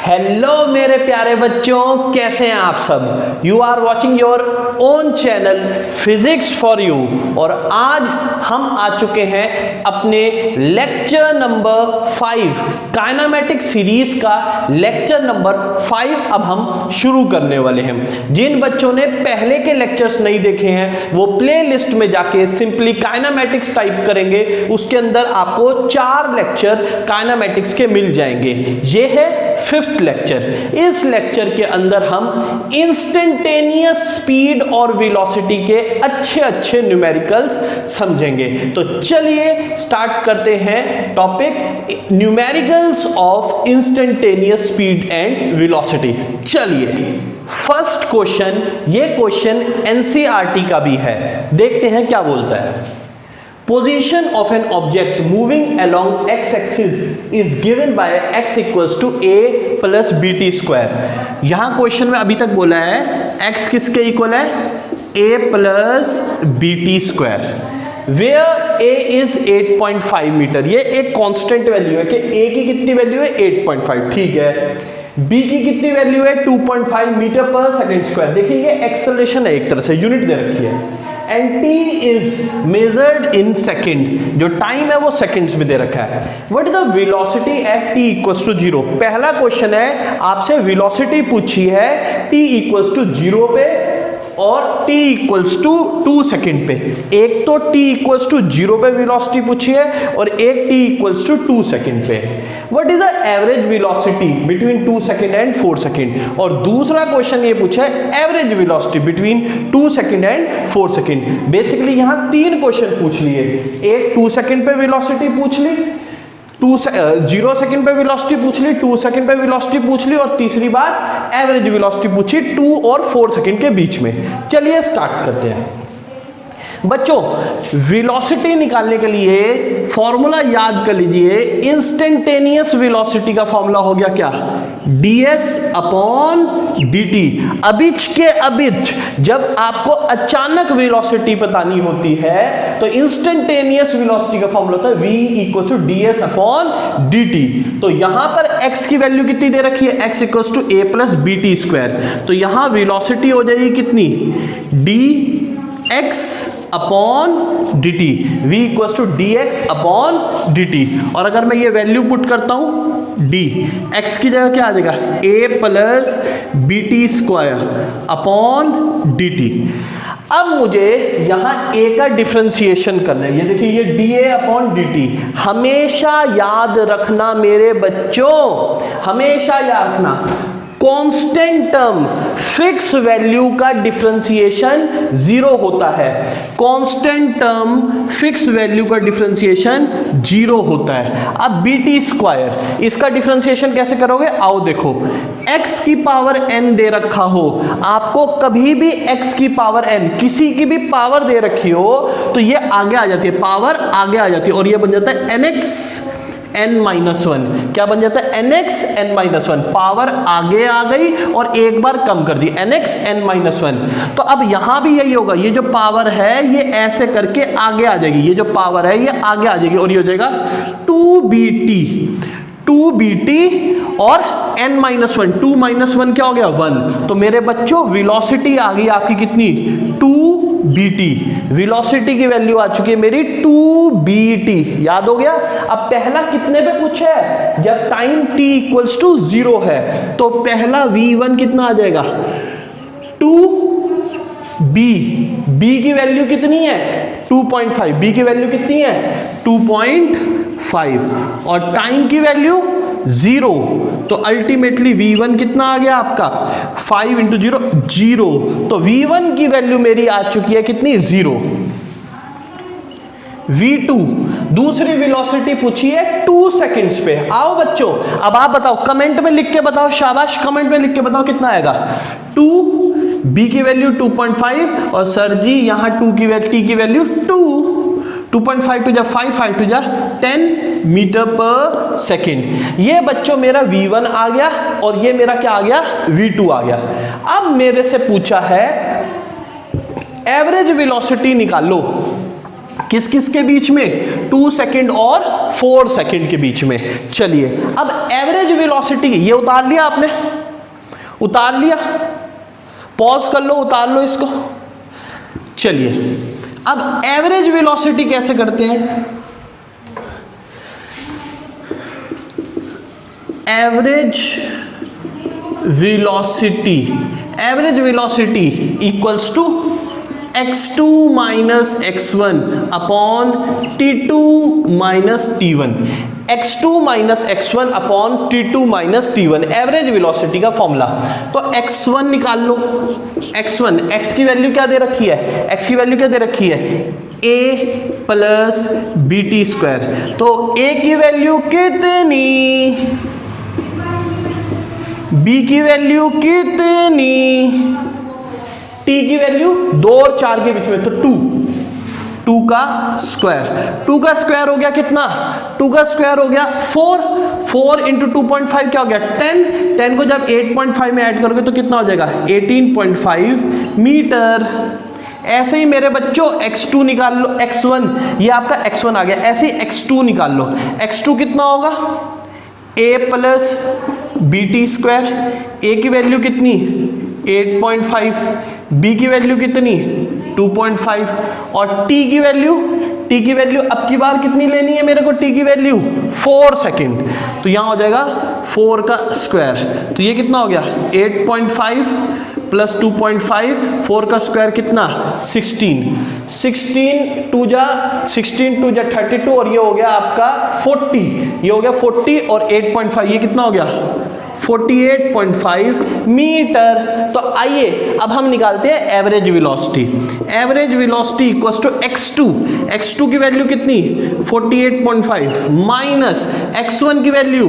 Hello मेरे प्यारे बच्चों, कैसे हैं आप सब। You are watching your own channel physics for you और आज हम आ चुके हैं अपने लेक्चर नंबर 5 काइनेमेटिक सीरीज का लेक्चर नंबर 5 अब हम शुरू करने वाले हैं। जिन बच्चों ने पहले के लेक्चर्स नहीं देखे हैं वो प्लेलिस्ट में जाके सिंपली काइनेमेटिक्स टाइप करेंगे, उसके अंदर आपको 4 लेक्चर काइनेमेटिक्स के मिल जाएंगे। ये है 5th लेक्चर। इस लेक्चर के अंदर हम इंस्टेंटेनियस स्पीड और वेलोसिटी के अच्छे न्यूमेरिकल्स समझेंगे। तो चलिए स्टार्ट करते हैं topic numericals of instantaneous speed and velocity. चलिए फर्स्ट क्वेश्चन, ये क्वेश्चन एनसीईआरटी का भी है, देखते हैं क्या बोलता है। Position of an object moving along x-axis is given by x equals to a plus bt square। यहां क्वेश्चन में अभी तक बोला है x किसके इक्वल है, a plus bt square, where a is 8.5 metre. ये एक कांस्टेंट वैल्यू है कि a की कितनी वैल्यू है 8.5, ठीक है। b की कितनी वैल्यू है 2.5 मीटर पर सेकेंड स्क्वायर। देखिए ये एक्सेलरेशन है, एक तरह से यूनिट दे रखी है। And t is measured in second, जो टाइम है वो सेकेंड्स में दे रखा है। What is the velocity at t equals to 0। पहला क्वेश्चन है, आपसे वेलोसिटी पूछी है t इक्वल्स टू 0 पे और t इक्वल्स टू 2 सेकेंड पे। एक तो t इक्वल्स टू 0 पे वेलोसिटी पूछी है और एक t इक्वल्स टू 2 सेकेंड पे। What is the average velocity between 2 second and 4 second. और दूसरा क्वेश्चन ये पूछा है average velocity between 2 second and 4 second. Basically यहां 3 क्वेश्चन पूछ लिए, एक 2 सेकेंड पे वेलोसिटी पूछ ली, 0 सेकेंड पे वेलोसिटी पूछ ली, 2 सेकेंड पे वेलोसिटी पूछ ली और तीसरी बार एवरेज वेलोसिटी पूछी 2 और 4 सेकेंड के बीच में। चलिए स्टार्ट करते हैं बच्चों। वेलोसिटी निकालने के लिए फॉर्मूला याद कर लीजिए। इंस्टेंटेनियस वेलोसिटी का फॉर्मूला हो गया क्या, ds अपॉन dt। अबिच के अबिच जब आपको अचानक वेलोसिटी बतानी होती है तो इंस्टेंटेनियस वेलोसिटी का फॉर्मूला होता है v equal to ds upon dt। तो यहां पर x की वैल्यू कितनी दे रखी है, x equal to a plus bt square. तो यहां वेलोसिटी हो जाएगी कितनी, dx upon dt, v equal to dx upon dt। और अगर मैं ये वैल्यू पुट करता हूं d, x की जगह क्या आ जाएगा, a plus bt square upon dt। अब मुझे यहां a का डिफरेंशिएशन करना है। ये देखिए ये dA अपॉन dt। हमेशा याद रखना मेरे बच्चों, हमेशा याद रखना कांस्टेंट टर्म फिक्स वैल्यू का डिफरेंशिएशन 0 होता है। कांस्टेंट टर्म फिक्स वैल्यू का डिफरेंशिएशन 0 होता है। अब bt स्क्वायर, इसका डिफरेंशिएशन कैसे करोगे, आओ देखो। x की पावर n दे रखा हो, आपको कभी भी x की पावर n किसी की भी पावर दे रखी हो तो ये आगे आ जाती है, पावर आगे आ जाती है और ये बन जाता है nx n-1। क्या बन जाता है, nx n-1। पावर आगे आ गई और एक बार कम कर दी, nx n-1। तो अब यहां भी यही होगा, ये जो पावर है ये ऐसे करके आगे आ जाएगी, ये जो पावर है ये आगे आ जाएगी और ये हो जाएगा 2bt और n-1, 2 - 1 क्या हो गया 1। तो मेरे बच्चों वेलोसिटी आ गई आपकी कितनी, 2bt। वेलोसिटी की वैल्यू आ चुकी है मेरी 2bt, याद हो गया। अब पहला कितने पे पूछा है, जब टाइम t इक्वल्स टू 0 है तो पहला v1 कितना आ जाएगा 2b। b की वैल्यू कितनी है 2.5, b की वैल्यू कितनी है 2.5 और टाइम की वैल्यू 0। तो अल्टीमेटली v1 कितना आ गया आपका 5 × 0 0। तो v1 की वैल्यू मेरी आ चुकी है कितनी 0। v2 दूसरी वेलोसिटी पूछी है 2 सेकेंड्स पे। आओ बच्चों अब आप बताओ, कमेंट में लिख के बताओ, शाबाश, कमेंट में लिख के बताओ कितना आएगा 2, b की वैल्यू 2.5 और सर जी यहां t की वैल्यू 2.5 टू जा 5, 5 टू जा 10 मीटर पर सेकेंड। ये बच्चों मेरा v1 आ गया और ये मेरा क्या आ गया v2 आ गया। अब मेरे से पूछा है एवरेज वेलोसिटी निकालो। किस किस के बीच में, 2 सेकंड और 4 सेकंड के बीच में। चलिए अब एवरेज वेलोसिटी, ये उतार लिया आपने, उतार लिया, पॉज कर लो, उतार लो इसको। चलिए अब एवरेज वेलोसिटी कैसे करते हैं, average velocity equals to x2 minus x1 upon t2 minus t1, x2 minus x1 upon t2 minus t1 average velocity का फॉर्मूला। तो x1 निकाल लो, x1, x की वैल्यू क्या दे रखी है, x की वैल्यू क्या दे रखी है, a plus b t square. तो a की वैल्यू कितनी, b की वैल्यू कितनी, t की वैल्यू 2 और 4 के बीच में, तो 2 का स्क्वायर हो गया कितना, 2 का स्क्वायर हो गया 4 इंटू 2.5 क्या हो गया 10 को जब 8.5 में ऐड करोगे तो कितना हो जाएगा 18.5 मीटर। ऐसे ही मेरे बच्चों x2 निकाल लो, x1 ये आपका x1 आ गया, ऐसे ही x2 निकाल लो, x2 कितना होगा a plus b t square, a की वैल्यू कितनी 8.5, b की वैल्यू कितनी 2.5 और t की वैल्यू अब की बार कितनी लेनी है मेरे को, t की वैल्यू 4 सेकंड, तो यहां हो जाएगा 4 का स्क्वायर, तो ये कितना हो गया 8.5 प्लस 2.5, 4 का स्क्वायर कितना 16 टू जा 32 और ये हो गया आपका 40, ये हो गया 40 और 8.5 ये कितना हो गया 48.5 मीटर। तो आइए अब हम निकालते हैं average velocity. Average velocity equals to x2 की वैल्यू कितनी 48.5 माइनस x1 की वैल्यू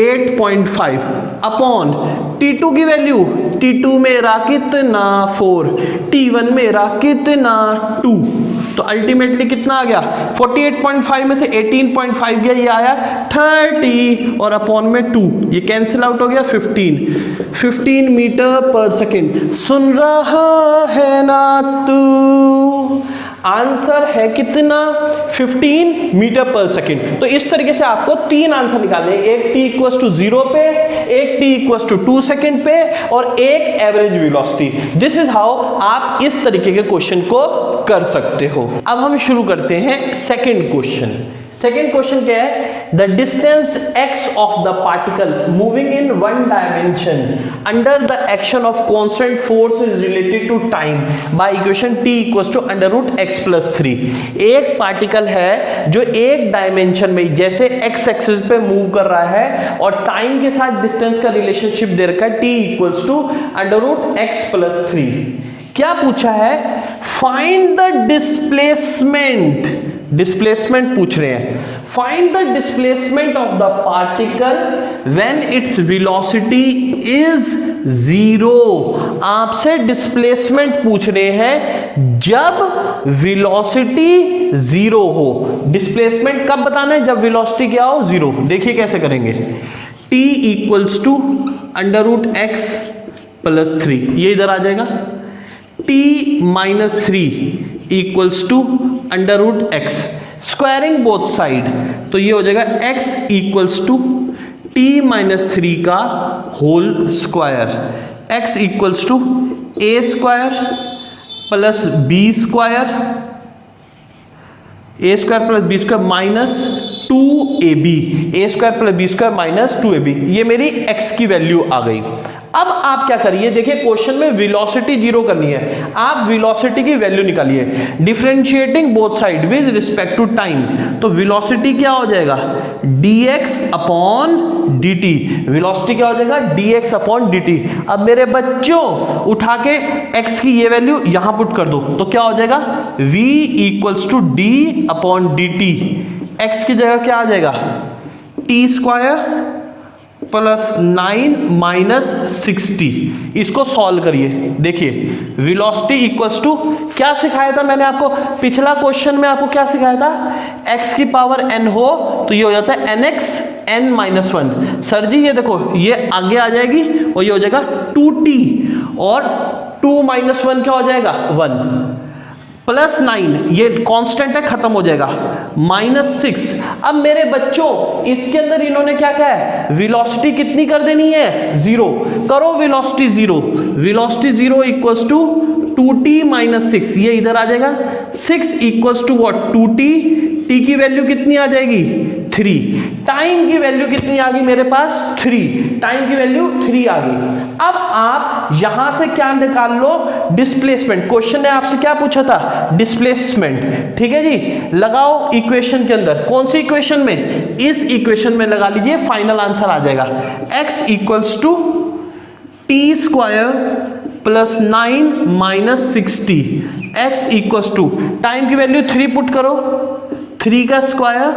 8.5 अपॉन t2 की वैल्यू, t2 मेरा कितना 4, t1 मेरा कितना 2, तो अल्टीमेटली कितना आ गया 48.5 में से 18.5 गया, ये आया 30 और अपॉन में 2, ये कैंसिल आउट हो गया 15 मीटर पर सेकेंड। सुन रहा है ना तू, आंसर है कितना 15 मीटर पर सेकेंड। तो इस तरीके से आपको 3 आंसर निकालने हैं, एक t इक्वल्स टू 0 पे, एक t इक्वल्स टू 2 सेकेंड पे और एक average velocity. This is how आप इस तरीके के क्वेश्चन को कर सकते हो। अब हम शुरू करते हैं सेकेंड क्वेश्चन। सेकेंड क्वेश्चन क्या है, the distance x of the particle moving in one dimension under the action of constant force is related to time by equation t equals to under root x plus 3। एक particle है जो एक dimension में जैसे x axis पे move कर रहा है और टाइम के साथ डिस्टेंस का रिलेशनशिप दे रखा है t equals to under root x plus 3। क्या पूछा है, फाइंड द डिस्प्लेसमेंट पूछ रहे हैं। Find the displacement of the particle when its velocity is 0। आपसे डिस्प्लेसमेंट पूछ रहे हैं जब वेलोसिटी 0 हो। डिस्प्लेसमेंट कब बताना है, जब वेलोसिटी क्या हो 0। देखिए कैसे करेंगे, t equals to under root x plus 3, ये इधर आ जाएगा, t minus 3 equals to under root x, squaring both side, तो ये हो जाएगा x equals to t minus 3 का whole square, x equals to a square plus b square, a square plus b square minus 2ab, a square plus b square minus 2ab, ये मेरी x की value आ गई। अब आप क्या करिए, देखिए क्वेश्चन में वेलोसिटी 0 करनी है, आप वेलोसिटी की वैल्यू निकालिए, differentiating both side with respect to time, तो वेलोसिटी क्या हो जाएगा dx अपॉन dt, वेलोसिटी क्या हो जाएगा dx अपॉन dt। अब मेरे बच्चों उठा के x की ये वैल्यू यहां पुट कर दो, तो क्या हो जाएगा v equals to d upon dt, x की जगह क्या आ जाएगा t स्क्वायर प्लस 9 माइनस 60। इसको सॉल्व करिए, देखिए वेलोसिटी इक्वल्स टू क्या सिखाया था मैंने आपको पिछला क्वेश्चन में, आपको क्या सिखाया था, x की पावर n हो तो ये हो जाता है nx n माइनस 1। सर जी ये देखो ये आगे आ जाएगी और ये हो जाएगा 2t और 2 माइनस 1 क्या हो जाएगा 1। +9, ये कांस्टेंट है, खत्म हो जाएगा, -6। अब मेरे बच्चों इसके अंदर इन्होंने क्या कहा है, वेलोसिटी कितनी कर देनी है, 0 करो, velocity 0, velocity 0 equals to 2t - 6, ये इधर आ जाएगा, 6 equals to what, 2t, t की वैल्यू कितनी आ जाएगी, 3, टाइम की वैल्यू कितनी आ गई मेरे पास, 3, टाइम की वैल्यू 3 आ गई। अब आप यहां से क्या निकाल लो, डिस्प्लेसमेंट, क्वेश्चन ने आपसे क्या पूछा था, डिस्प्लेसमेंट, ठीक है जी, लगाओ इक्वेशन के अंदर, कौन सी इक्वेशन में, इस इक्वेशन में लगा लीजिए, फाइनल आंसर आ जाएगा, x equals to t² +9 - 60, x equals to, time की वैल्यू 3 पुट करो, 3 का स्क्वायर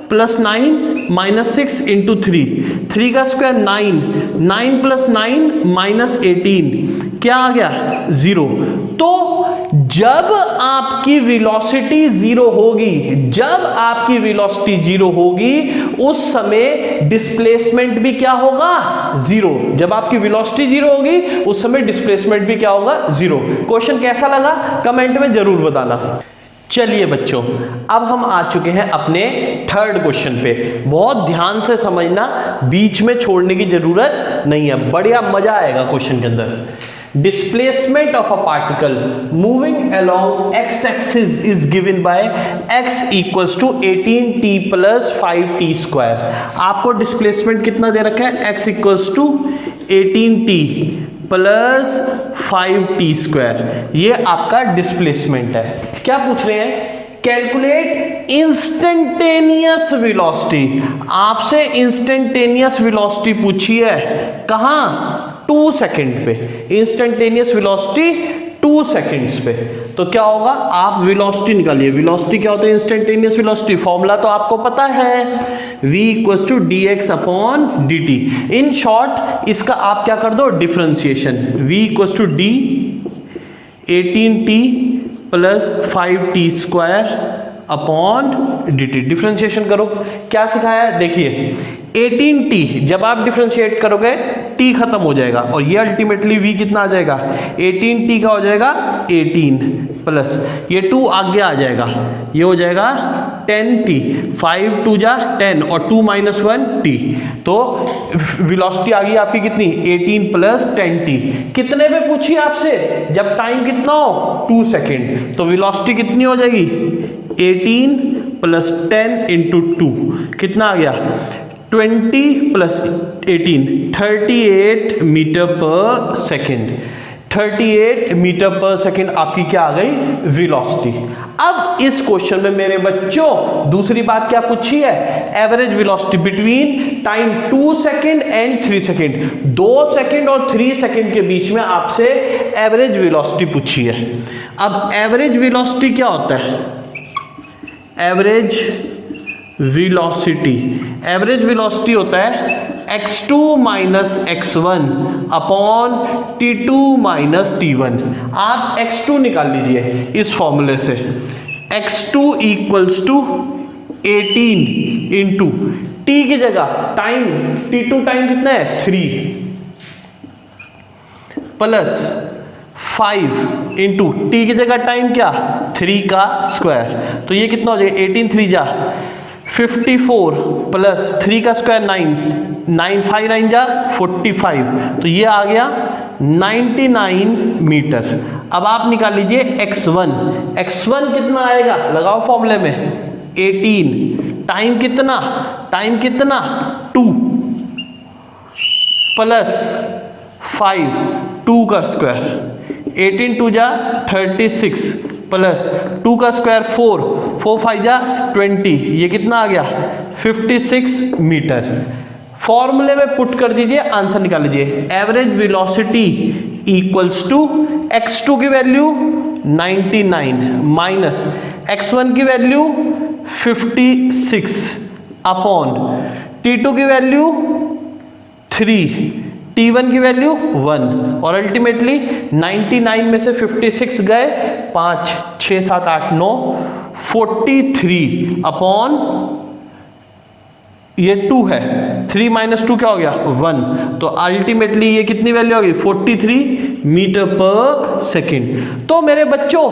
+9 - 6 इंटू 3 का स्क्वायर 9, 9 + 9 - 18, क्या आ गया, 0। तो जब आपकी वेलोसिटी 0 होगी, जब आपकी वेलोसिटी 0 होगी, उस समय डिस्प्लेसमेंट भी क्या होगा, 0। जब आपकी वेलोसिटी 0 होगी, उस समय डिस्प्लेसमेंट भी क्या होगा, 0। क्वेश्चन कैसा लगा कमेंट में जरूर बताना। चलिए बच्चों, अब हम आ चुके हैं अपने थर्ड क्वेश्चन पे, बहुत ध्यान से समझना, बीच में छोड़ने की जरूरत नहीं है, बढ़िया मजा आएगा क्वेश्चन के अंदर। Displacement of a particle moving along x-axis is given by x equals to 18t + 5t²। आपको डिस्प्लेसमेंट कितना दे रखा है, x equals to 18t + 5t², ये आपका डिस्प्लेसमेंट है। क्या पूछ रहे हैं, कैलकुलेट इंस्टेंटेनियस वेलोसिटी, आपसे इंस्टेंटेनियस वेलोसिटी पूछी है, कहां, 2 सेकंड पे, इंस्टेंटेनियस वेलोसिटी 2 सेकंड्स पे। तो क्या होगा, आप वेलोसिटी निकालिए, वेलोसिटी क्या होता है, इंस्टेंटेनियस वेलोसिटी, फॉर्मूला तो आपको पता है, v = dx/dt। इन शॉर्ट इसका आप क्या कर दो, differentiation, v = d 18t + 5t²/dt, differentiation करो। क्या सिखाया है, देखिए 18t, जब आप डिफरेंशिएट करोगे t खत्म हो जाएगा, और ये अल्टीमेटली v कितना आ जाएगा, 18t का हो जाएगा 18 प्लस ये 2 आगे आ जाएगा, ये हो जाएगा 10t, 5 2 जा 10 और 2 - 1 t, तो वेलोसिटी आ गई आपकी कितनी, 18 + 10t। कितने पे पूछी आपसे, जब टाइम कितना हो, 2 सेकेंड, तो वेलोसिटी कितनी हो जाएगी, 18 + 10 × 2, कितना आ गया, 20 + 18 38 मीटर/सेकेंड, 38 मीटर/सेकेंड आपकी क्या आ गई, वेलोसिटी। अब इस क्वेश्चन में मेरे बच्चों दूसरी बात क्या पूछी है, average velocity between time 2 second and 3 second, 2 second और 3 सेकेंड के बीच में आपसे एवरेज वेलोसिटी पूछी है। अब एवरेज वेलोसिटी क्या होता है, एवरेज वेलोसिटी, एवरेज वेलोसिटी होता है x2 - x1 upon t2 - t1। आप x2 निकाल लीजिए इस फॉर्मूले से, x2 = 18 इंटू t की जगह टाइम, t2 टाइम कितना है, 3 प्लस 5 इंटू t की जगह टाइम क्या, 3 का स्क्वायर, तो ये कितना हो जाएगा, 18 3 जा 54 प्लस 3 का स्क्वायर 9 5 9 जा 45, तो ये आ गया 99 मीटर। अब आप निकाल लीजिए x1 कितना आएगा, लगाओ फॉर्मूले में, 18, टाइम कितना 2 प्लस 5 2 का स्क्वायर, 18 2 जा 36 प्लस 2 का स्क्वायर 4 5 जा 20, ये कितना आ गया, 56 मीटर। फॉर्मूले में पुट कर दीजिए, आंसर निकाल लीजिए। Average velocity equals to x2 की वैल्यू 99 माइनस x1 की वैल्यू 56 अपॉन t2 की वैल्यू 3, t1 की वैल्यू 1, और अल्टीमेटली 99 में से 56 गए 5 6 7 8 9 43 अपॉन ये 2 है, 3 - 2 क्या हो गया 1, तो अल्टीमेटली ये कितनी वैल्यू होगी 43 मीटर पर सेकेंड। तो मेरे बच्चों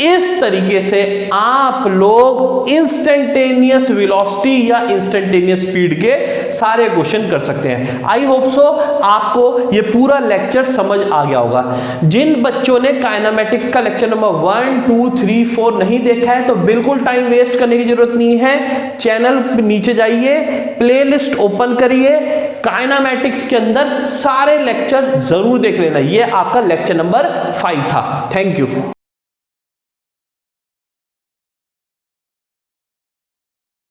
इस तरीके से आप लोग इंस्टेंटेनियस वेलोसिटी या इंस्टेंटेनियस स्पीड के सारे क्वेश्चन कर सकते हैं। आई होप सो आपको ये पूरा लेक्चर समझ आ गया होगा। जिन बच्चों ने काइनेमेटिक्स का लेक्चर नंबर 1, 2, 3, 4 नहीं देखा है तो बिल्कुल टाइम वेस्ट करने की जरूरत नहीं है। चैनल पे नीचे जाइए, प्लेलिस्ट ओपन करिए, काइनेमेटिक्स के अंदर सारे लेक्चर जरूर देख लेना। ये आपका लेक्चर नंबर 5 था। Thank you.